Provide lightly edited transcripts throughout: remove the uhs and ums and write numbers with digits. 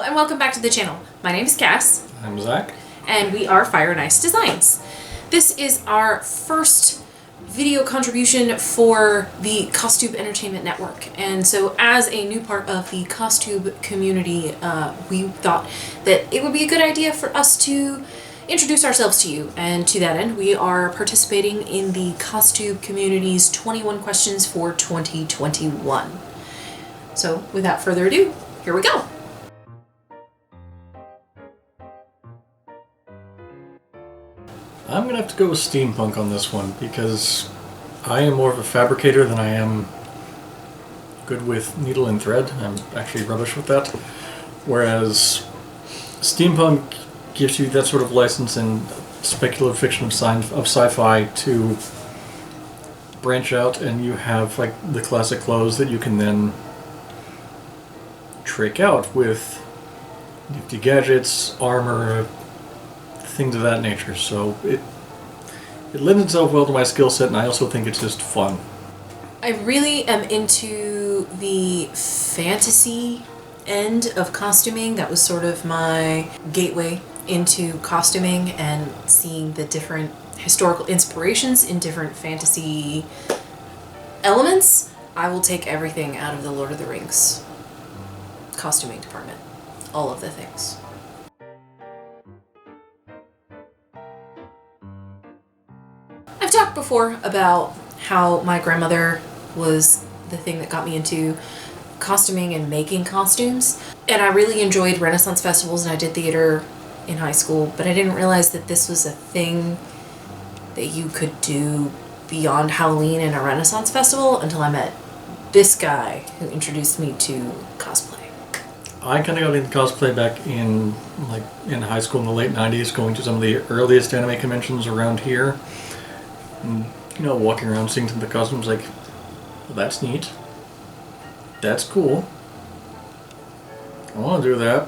and welcome back to the channel. My name is Cass. I'm Zach. And we are Fire and Ice Designs. This is our first video contribution for the Costube Entertainment Network. And so as a new part of the Costube community, we thought that it would be a good idea for us to introduce ourselves to you. And to that end, we are participating in the Costube community's 21 questions for 2021. So without further ado, here we go. I'm gonna have to go with steampunk on this one because I am more of a fabricator than I am good with needle and thread. I'm actually rubbish with that. Whereas steampunk gives you that sort of license in speculative fiction of sci-fi to branch out, and you have like the classic clothes that you can then trick out with nifty gadgets, armor, things of that nature. So it lends itself well to my skill set, and I also think it's just fun. I really am into the fantasy end of costuming. That was sort of my gateway into costuming and seeing the different historical inspirations in different fantasy elements. I will take everything out of the Lord of the Rings costuming department. All of the things. I've talked before about how my grandmother was the thing that got me into costuming and making costumes. And I really enjoyed Renaissance festivals, and I did theater in high school, but I didn't realize that this was a thing that you could do beyond Halloween and a Renaissance festival until I met this guy who introduced me to cosplay. I kind of got into cosplay back in high school in the late 90s, going to some of the earliest anime conventions around here. And, you know, walking around seeing some of the costumes, like, well, that's neat. That's cool. I want to do that.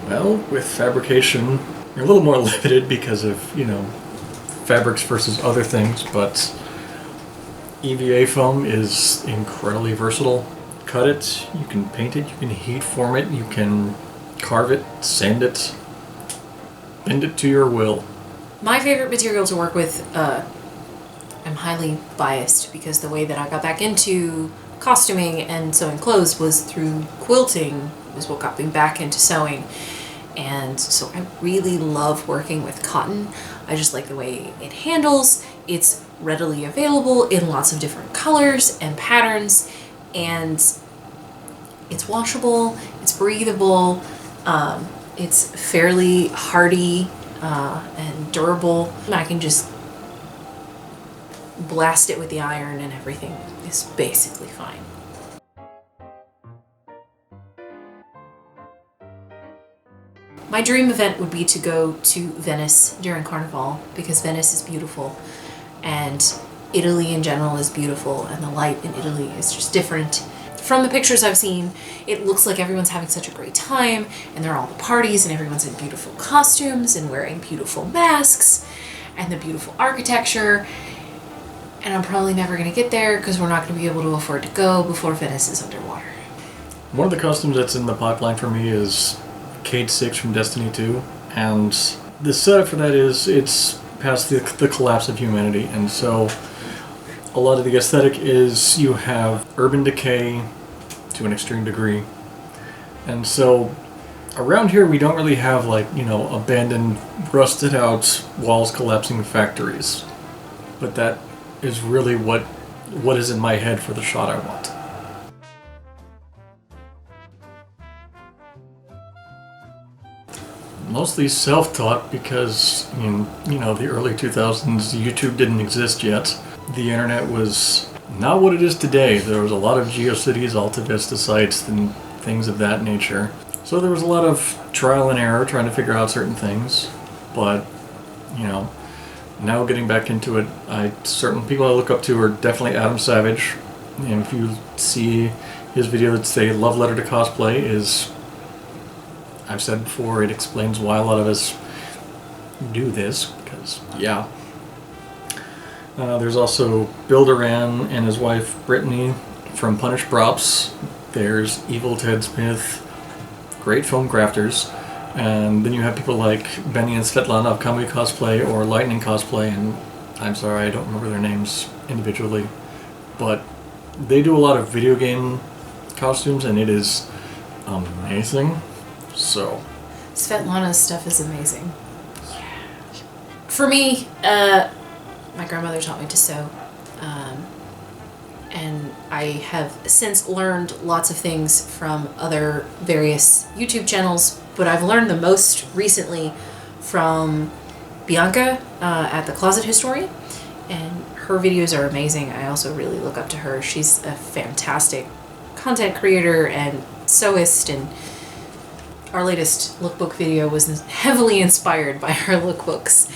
Well, with fabrication, you're a little more limited because of, you know, fabrics versus other things, but EVA foam is incredibly versatile. Cut it, you can paint it, you can heat form it, you can carve it, sand it, bend it to your will. My favorite material to work with, I'm highly biased because the way that I got back into costuming and sewing clothes was through quilting, was what got me back into sewing. And so I really love working with cotton. I just like the way it handles. It's readily available in lots of different colors and patterns, and it's washable, it's breathable, it's fairly hardy and durable. I can just blast it with the iron and everything is basically fine. My dream event would be to go to Venice during Carnival, because Venice is beautiful and Italy in general is beautiful, and the light in Italy is just different. From the pictures I've seen, it looks like everyone's having such a great time, and they're all at the parties, and everyone's in beautiful costumes and wearing beautiful masks, and the beautiful architecture. And I'm probably never going to get there because we're not going to be able to afford to go before Venice is underwater. One of the costumes that's in the pipeline for me is Cade 6 from Destiny 2, and the setup for that is it's past the collapse of humanity, and so a lot of the aesthetic is you have urban decay to an extreme degree, and so around here we don't really have, like, you know, abandoned, rusted out, walls collapsing factories, but that is really what is in my head for the shot I want. Mostly self-taught because in, you know, the early 2000s, YouTube didn't exist yet. The internet was not what it is today. There was a lot of GeoCities, Alta Vista sites, and things of that nature. So there was a lot of trial and error trying to figure out certain things. But, you know, now getting back into it, certain people I look up to are definitely Adam Savage. And if you see his video that's a love letter to cosplay, is, I've said before, it explains why a lot of us do this, because, yeah. There's also Bill Duran and his wife Brittany from Punished Props, there's Evil Ted Smith, great film crafters, and then you have people like Benny and Svetlana of Comedy Cosplay or Lightning Cosplay, and I'm sorry I don't remember their names individually, but they do a lot of video game costumes and it is amazing. So Svetlana's stuff is amazing. For me, my grandmother taught me to sew, and I have since learned lots of things from other various YouTube channels, but I've learned the most recently from Bianca at The Closet Historian, and her videos are amazing. I also really look up to her. She's a fantastic content creator and sewist, and our latest lookbook video was heavily inspired by her lookbooks.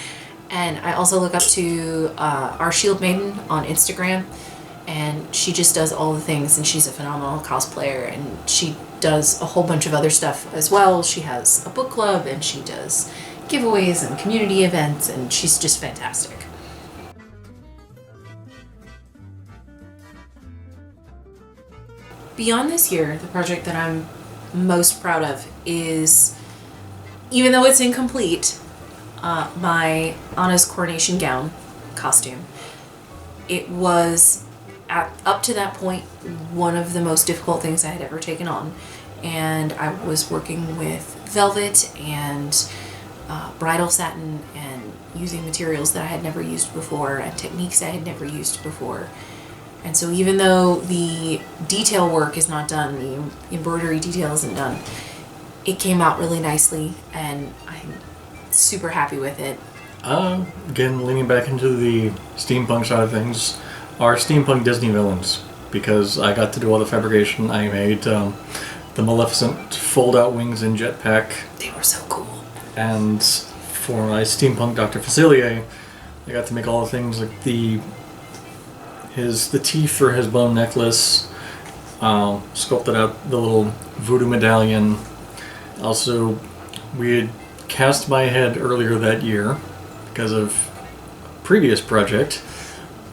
And I also look up to our Shield Maiden on Instagram, and she just does all the things, and she's a phenomenal cosplayer, and she does a whole bunch of other stuff as well. She has a book club, and she does giveaways and community events, and she's just fantastic. Beyond this year, the project that I'm most proud of is, even though it's incomplete, my Anna's coronation gown costume. It was, up to that point, one of the most difficult things I had ever taken on. And I was working with velvet and bridal satin and using materials that I had never used before and techniques I had never used before. And so even though the detail work is not done, the embroidery detail isn't done, it came out really nicely and I'm super happy with it. Again, leaning back into the steampunk side of things, are steampunk Disney villains, because I got to do all the fabrication. I made the Maleficent fold-out wings and jetpack. They were so cool. And for my steampunk Dr. Facilier, I got to make all the things like the teeth for his bone necklace, sculpted out the little voodoo medallion. Also, we had cast my head earlier that year because of a previous project,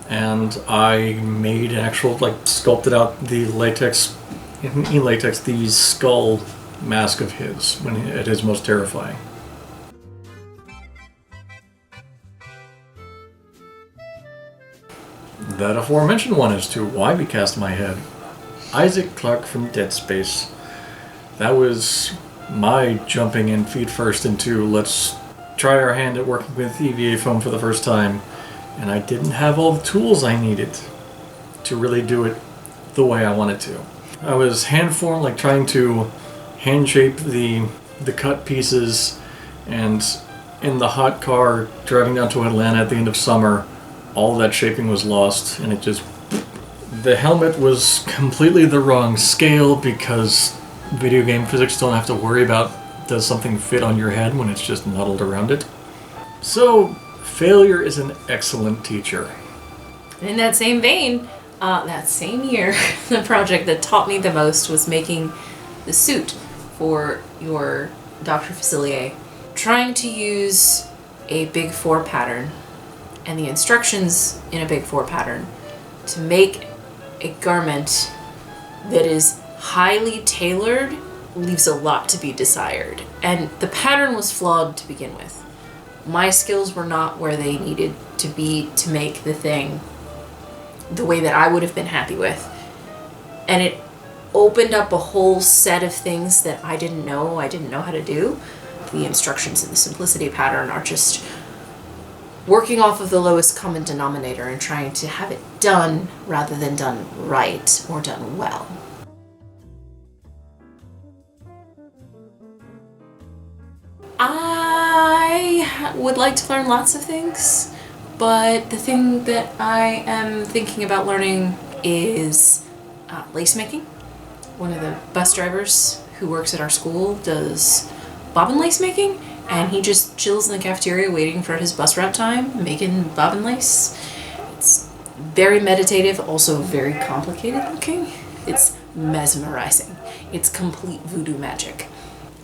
and I made an actual, sculpted out the latex, in latex, the skull mask of his when at his most terrifying. That aforementioned one as to why we cast my head. Isaac Clarke from Dead Space. That was my jumping in feet first into let's try our hand at working with EVA foam for the first time, and I didn't have all the tools I needed to really do it the way I wanted to. I was hand-formed, trying to hand-shape the cut pieces, and in the hot car driving down to Atlanta at the end of summer, all that shaping was lost, and it just... The helmet was completely the wrong scale because video game physics don't have to worry about does something fit on your head when it's just muddled around it. So, failure is an excellent teacher. In that same vein, that same year, the project that taught me the most was making the suit for your Dr. Facilier. Trying to use a Big Four pattern and the instructions in a Big Four pattern to make a garment that is highly tailored leaves a lot to be desired. And the pattern was flawed to begin with. My skills were not where they needed to be to make the thing the way that I would have been happy with. And it opened up a whole set of things that I didn't know how to do. The instructions in the simplicity pattern are just working off of the lowest common denominator and trying to have it done rather than done right or done well. I would like to learn lots of things, but the thing that I am thinking about learning is lace making. One of the bus drivers who works at our school does bobbin lace making, and he just chills in the cafeteria waiting for his bus route time, making bobbin lace. It's very meditative, also very complicated looking. It's mesmerizing. It's complete voodoo magic.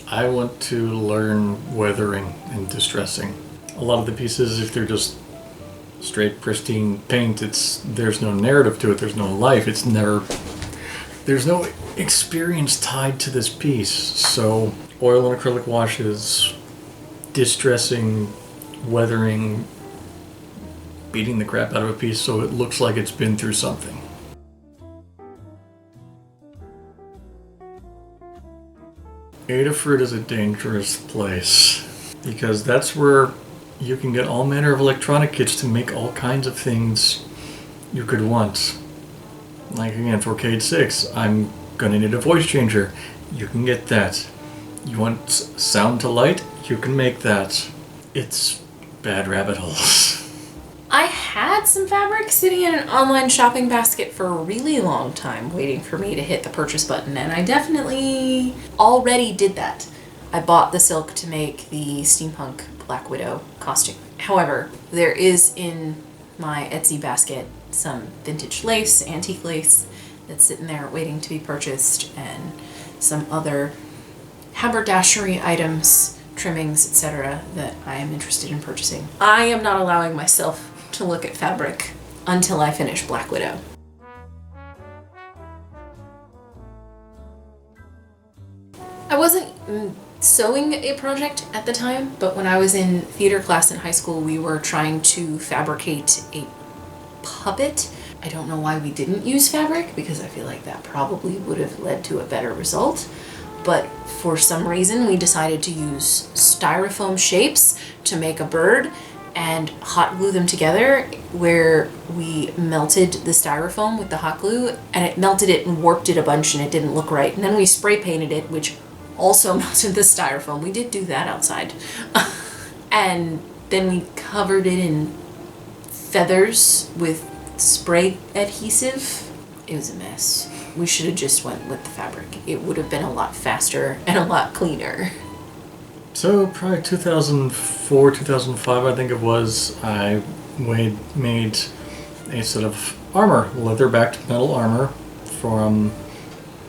I want to learn weathering and distressing. A lot of the pieces, if they're just straight pristine paint, there's no narrative to it, there's no life, it's never there's no experience tied to this piece. So oil and acrylic washes, distressing, weathering, beating the crap out of a piece so it looks like it's been through something. Adafruit is a dangerous place because that's where you can get all manner of electronic kits to make all kinds of things you could want. Like again, for Cade 6, I'm gonna need a voice changer. You can get that. You want sound to light? You can make that. It's bad rabbit holes. I had some fabric sitting in an online shopping basket for a really long time waiting for me to hit the purchase button, and I definitely already did that. I bought the silk to make the steampunk Black Widow costume. However, there is in my Etsy basket some vintage lace, antique lace, that's sitting there waiting to be purchased, and some other haberdashery items, trimmings, etc. that I am interested in purchasing. I am not allowing myself to look at fabric until I finish Black Widow. I wasn't sewing a project at the time, but when I was in theater class in high school, we were trying to fabricate a puppet. I don't know why we didn't use fabric, because I feel like that probably would have led to a better result. But for some reason, we decided to use styrofoam shapes to make a bird and hot glue them together, where we melted the styrofoam with the hot glue and it melted it and warped it a bunch and it didn't look right. And then we spray painted it, which also melted the styrofoam. We did do that outside. And then we covered it in feathers with spray adhesive. It was a mess. We should have just went with the fabric. It would have been a lot faster and a lot cleaner. So probably 2004, 2005, I think it was, I made a set of armor, leather-backed metal armor from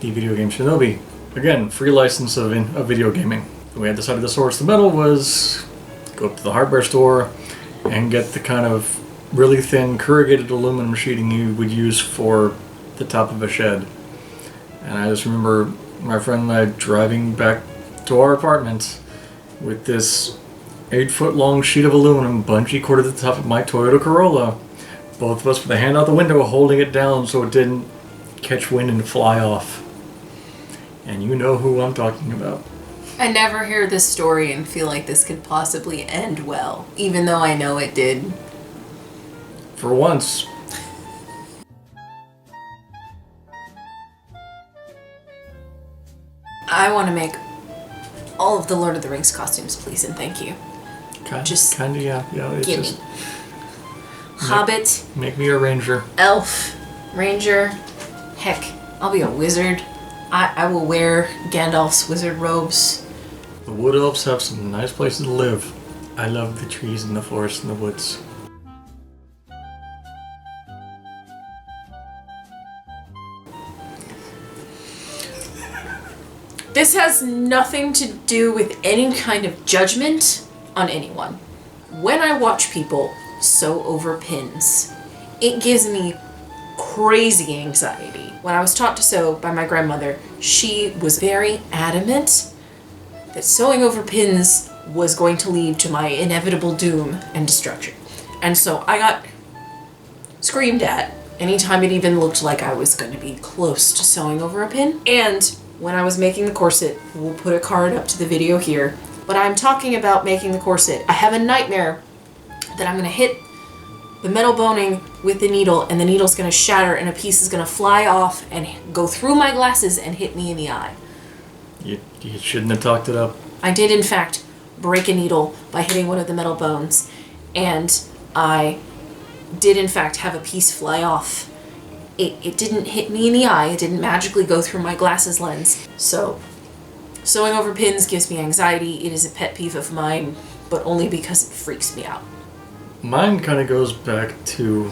the video game Shinobi. Again, free license of video gaming. The way I decided to source the metal was go up to the hardware store and get the kind of really thin corrugated aluminum sheeting you would use for the top of a shed. And I just remember my friend and I driving back to our apartment with this 8-foot long sheet of aluminum bungee cord at the top of my Toyota Corolla. Both of us with a hand out the window holding it down so it didn't catch wind and fly off. And you know who I'm talking about. I never hear this story and feel like this could possibly end well, even though I know it did. For once. I want to make all of the Lord of the Rings costumes, please and thank you. Just kinda, yeah. It's give just me. Hobbit. Make me a ranger. Elf. Ranger. Heck, I'll be a wizard. I will wear Gandalf's wizard robes. The wood elves have some nice places to live. I love the trees and the forests and the woods. This has nothing to do with any kind of judgment on anyone. When I watch people sew over pins, it gives me crazy anxiety. When I was taught to sew by my grandmother, she was very adamant that sewing over pins was going to lead to my inevitable doom and destruction. And so I got screamed at anytime it even looked like I was going to be close to sewing over a pin. And when I was making the corset, we'll put a card up to the video here, but I'm talking about making the corset. I have a nightmare that I'm going to hit the metal boning with the needle and the needle's going to shatter and a piece is going to fly off and go through my glasses and hit me in the eye. You shouldn't have talked it up. I did in fact break a needle by hitting one of the metal bones, and I did in fact have a piece fly off. It didn't hit me in the eye, it didn't magically go through my glasses lens. So, sewing over pins gives me anxiety. It is a pet peeve of mine, but only because it freaks me out. Mine kind of goes back to,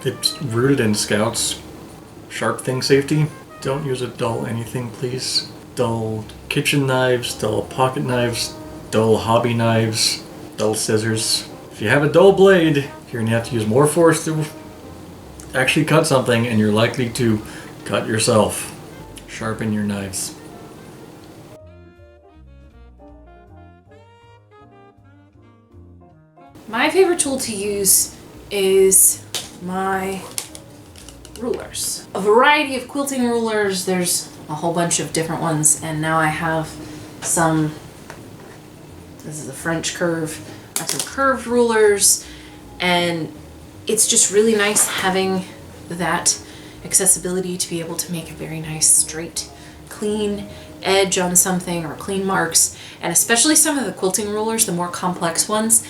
it's rooted in Scouts. Sharp thing safety. Don't use a dull anything, please. Dull kitchen knives, dull pocket knives, dull hobby knives, dull scissors. If you have a dull blade, you're going to have to use more force to actually cut something, and you're likely to cut yourself. Sharpen your knives. My favorite tool to use is my rulers. A variety of quilting rulers. There's a whole bunch of different ones, and now I have some, this is a French curve. I have some curved rulers, and it's just really nice having that accessibility to be able to make a very nice straight, clean edge on something or clean marks. And especially some of the quilting rulers, the more complex ones,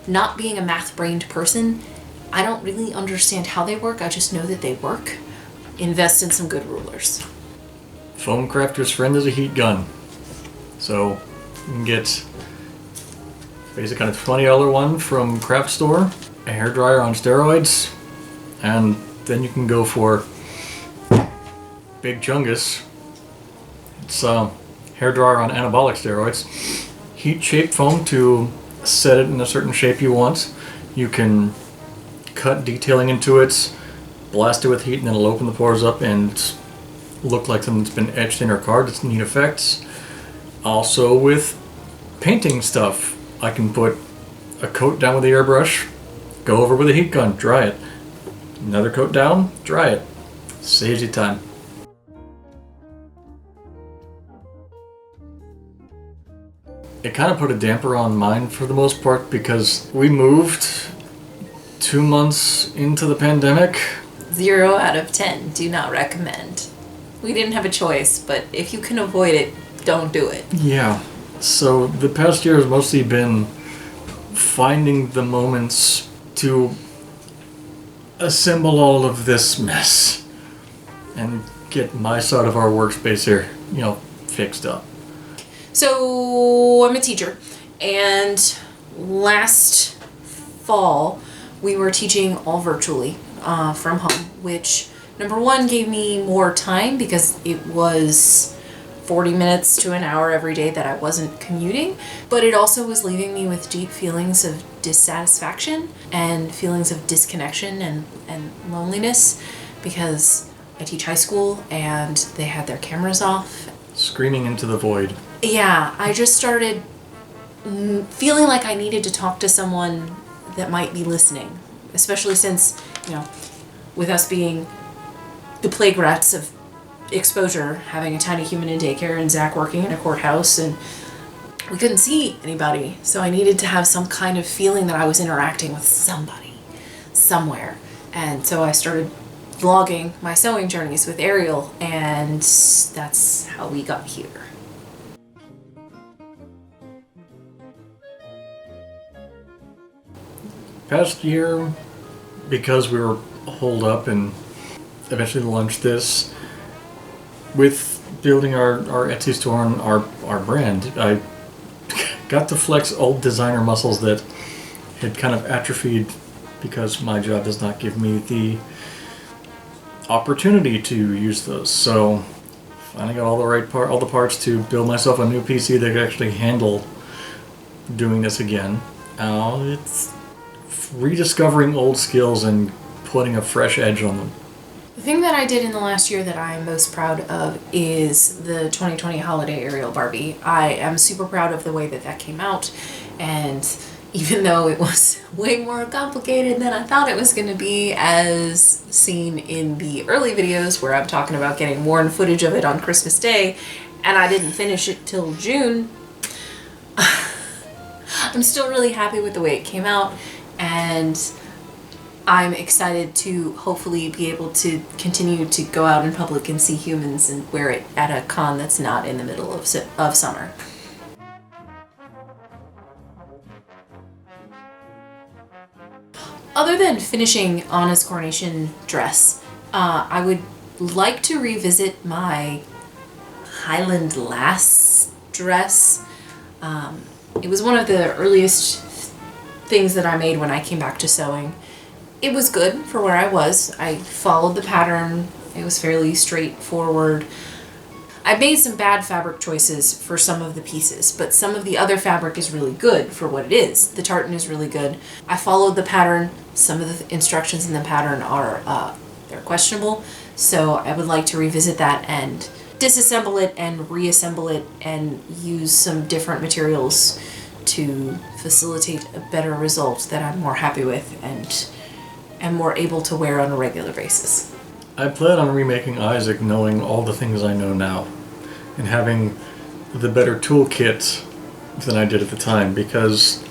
not being a math-brained person, I don't really understand how they work. I just know that they work. Invest in some good rulers. Foam Crafter's Friend is a heat gun. So you can get basically kind of $20 one from Craft Store, a hairdryer on steroids, and then you can go for Big Chungus. It's a hairdryer on anabolic steroids. Heat shape foam to set it in a certain shape you want. You can cut detailing into it, blast it with heat, and then it'll open the pores up and look like something that's been etched in or carved. It's neat effects. Also with painting stuff, I can put a coat down with the airbrush, go over with a heat gun, dry it. Another coat down, dry it. Saves you time. It kind of put a damper on mine for the most part because we moved 2 months into the pandemic. 0 out of 10. Do not recommend. We didn't have a choice, but if you can avoid it, don't do it. Yeah. So the past year has mostly been finding the moments to assemble all of this mess and get my side of our workspace here, fixed up. So I'm a teacher, and last fall we were teaching all virtually from home, which number one gave me more time because it was 40 minutes to an hour every day that I wasn't commuting, but it also was leaving me with deep feelings of dissatisfaction and feelings of disconnection and loneliness because I teach high school and they had their cameras off. Screaming into the void. Yeah, I just started feeling like I needed to talk to someone that might be listening, especially since, with us being the plague rats of exposure, having a tiny human in daycare and Zach working in a courthouse, and we couldn't see anybody. So I needed to have some kind of feeling that I was interacting with somebody, somewhere. And so I started vlogging my sewing journeys with Ariel, and that's how we got here. Past year, because we were holed up and eventually launched this, with building our Etsy store and our brand, I got to flex old designer muscles that had kind of atrophied because my job does not give me the opportunity to use those. So finally got all the parts to build myself a new PC that could actually handle doing this again. It's rediscovering old skills and putting a fresh edge on them. The thing that I did in the last year that I am most proud of is the 2020 holiday Ariel Barbie. I am super proud of the way that came out, and even though it was way more complicated than I thought it was going to be, as seen in the early videos where I'm talking about getting worn footage of it on Christmas Day, and I didn't finish it till June, I'm still really happy with the way it came out, and I'm excited to hopefully be able to continue to go out in public and see humans and wear it at a con that's not in the middle of summer. Other than finishing Anna's coronation dress, I would like to revisit my Highland Lass dress. It was one of the earliest things that I made when I came back to sewing. It was good for where I was. I followed the pattern. It was fairly straightforward. I made some bad fabric choices for some of the pieces, but some of the other fabric is really good for what it is. The tartan is really good. I followed the pattern. Some of the instructions in the pattern are they're questionable, so I would like to revisit that and disassemble it and reassemble it and use some different materials to facilitate a better result that I'm more happy with and am more able to wear on a regular basis. I plan on remaking Isaac knowing all the things I know now and having the better toolkit than I did at the time, because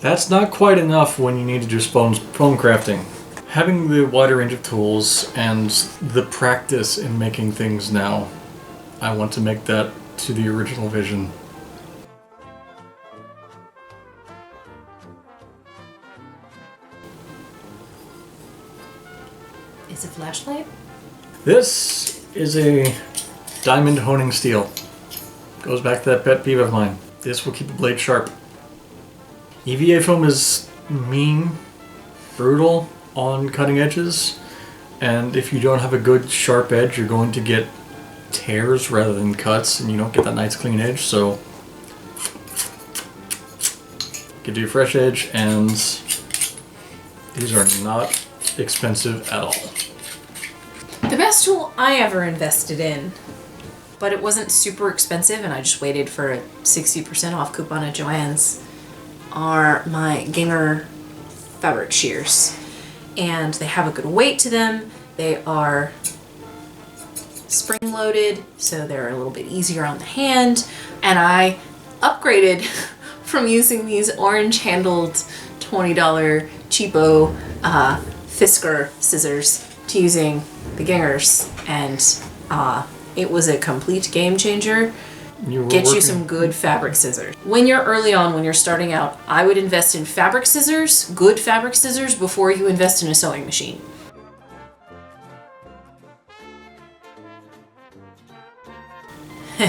that's not quite enough when you need to do foam crafting. Having the wider range of tools and the practice in making things now, I want to make that to the original vision. Is it a flashlight? This is a diamond honing steel. Goes back to that pet peeve of mine. This will keep the blade sharp. EVA foam is mean, brutal on cutting edges, and if you don't have a good sharp edge, you're going to get tears rather than cuts, and you don't get that nice clean edge. So get you a fresh edge, and these are not expensive at all. The best tool I ever invested in, but it wasn't super expensive and I just waited for a 60% off coupon at Joann's, are my Ginger fabric shears. And they have a good weight to them. They are spring-loaded, so they're a little bit easier on the hand. And I upgraded from using these orange-handled $20 cheapo Fisker scissors to using the Gingers, and it was a complete game changer. Get you some good fabric scissors. When you're early on, when you're starting out, I would invest in fabric scissors, good fabric scissors, before you invest in a sewing machine. So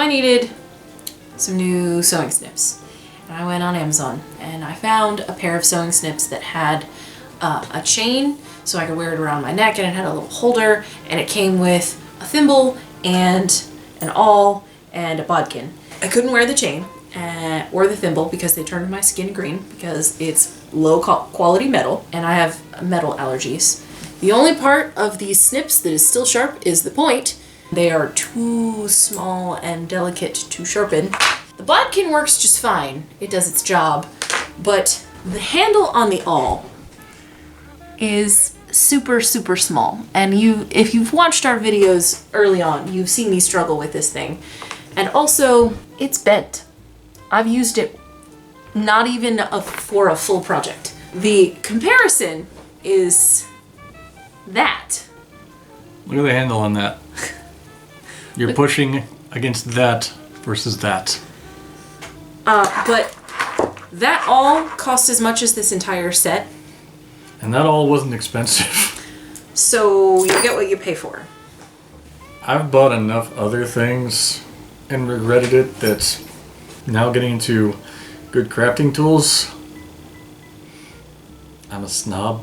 I needed some new sewing snips. And I went on Amazon and I found a pair of sewing snips that had a chain so I could wear it around my neck, and it had a little holder, and it came with a thimble and an awl and a bodkin. I couldn't wear the chain or the thimble because they turned my skin green because it's low quality metal and I have metal allergies. The only part of these snips that is still sharp is the point. They are too small and delicate to sharpen. The bodkin works just fine. It does its job, but the handle on the awl is super small, and if you've watched our videos early on, you've seen me struggle with this thing. And also, it's bent. I've used it not even for a full project. The comparison is that. Look at the handle on that. You're pushing against that versus that. But that all cost as much as this entire set. And that all wasn't expensive. So you get what you pay for. I've bought enough other things and regretted it that now getting into good crafting tools, I'm a snob.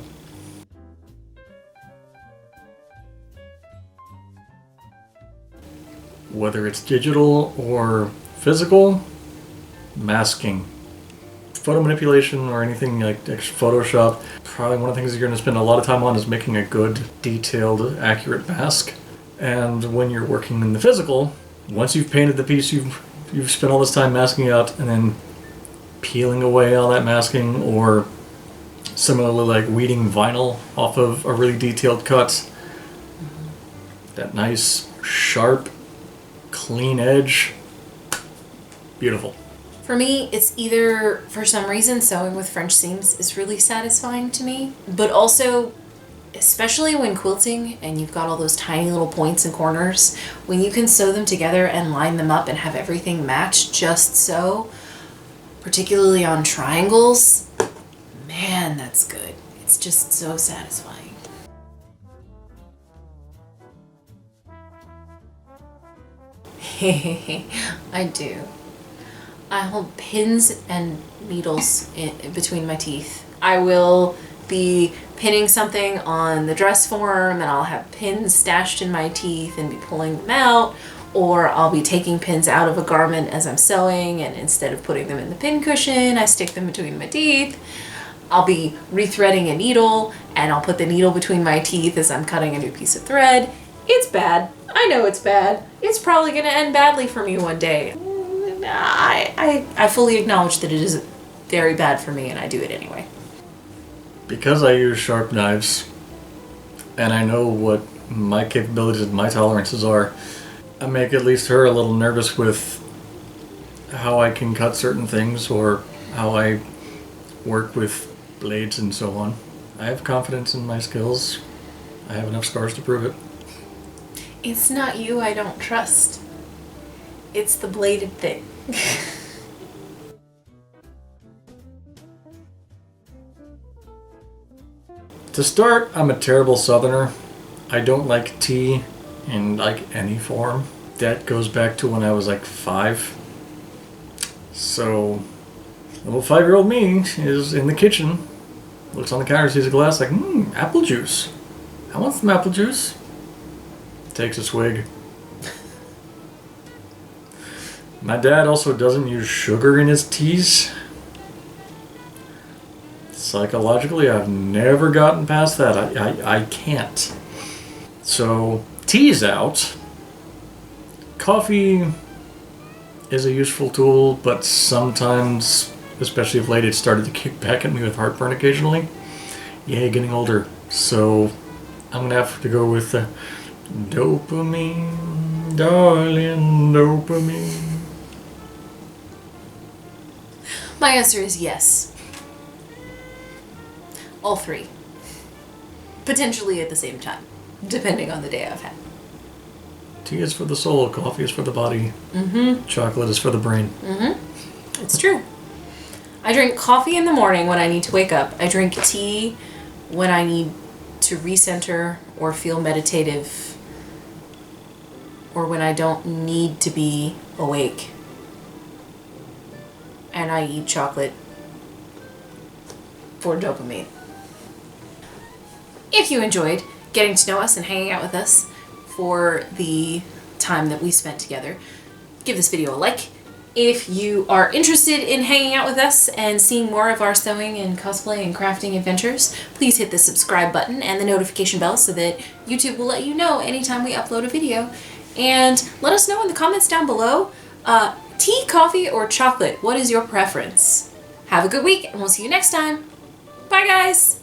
Whether it's digital or physical, masking. Photo manipulation or anything like Photoshop, probably one of the things you're going to spend a lot of time on is making a good, detailed, accurate mask. And when you're working in the physical, once you've painted the piece, you've spent all this time masking out and then peeling away all that masking, or similarly like weeding vinyl off of a really detailed cut. That nice, sharp, clean edge. Beautiful. For me, it's either, for some reason, sewing with French seams is really satisfying to me, but also, especially when quilting and you've got all those tiny little points and corners, when you can sew them together and line them up and have everything match just so, particularly on triangles, man, that's good. It's just so satisfying. I do. I hold pins and needles in between my teeth. I will be pinning something on the dress form and I'll have pins stashed in my teeth and be pulling them out, or I'll be taking pins out of a garment as I'm sewing, and instead of putting them in the pin cushion, I stick them between my teeth. I'll be rethreading a needle, and I'll put the needle between my teeth as I'm cutting a new piece of thread. It's bad. I know it's bad. It's probably going to end badly for me one day. I fully acknowledge that it is very bad for me, and I do it anyway. Because I use sharp knives, and I know what my capabilities and my tolerances are, I make at least her a little nervous with how I can cut certain things or how I work with blades and so on. I have confidence in my skills. I have enough scars to prove it. It's not you I don't trust. It's the bladed thing. To start, I'm a terrible southerner. I don't like tea in like any form. That goes back to when I was like 5. So, little 5-year-old me is in the kitchen, looks on the counter, sees a glass like, apple juice. I want some apple juice. Takes a swig. My dad also doesn't use sugar in his teas. Psychologically, I've never gotten past that. I can't. So, tea's out. Coffee is a useful tool, but sometimes, especially of late, it started to kick back at me with heartburn occasionally. Yeah, getting older. So, I'm going to have to go with dopamine, darling, dopamine. My answer is yes. All 3. Potentially at the same time, depending on the day I've had. Tea is for the soul, coffee is for the body, chocolate is for the brain. It's true. I drink coffee in the morning when I need to wake up. I drink tea when I need to recenter or feel meditative, or when I don't need to be awake. And I eat chocolate for dopamine. If you enjoyed getting to know us and hanging out with us for the time that we spent together, give this video a like. If you are interested in hanging out with us and seeing more of our sewing and cosplay and crafting adventures, please hit the subscribe button and the notification bell so that YouTube will let you know anytime we upload a video. And let us know in the comments down below, tea, coffee, or chocolate, what is your preference? Have a good week, and we'll see you next time. Bye, guys!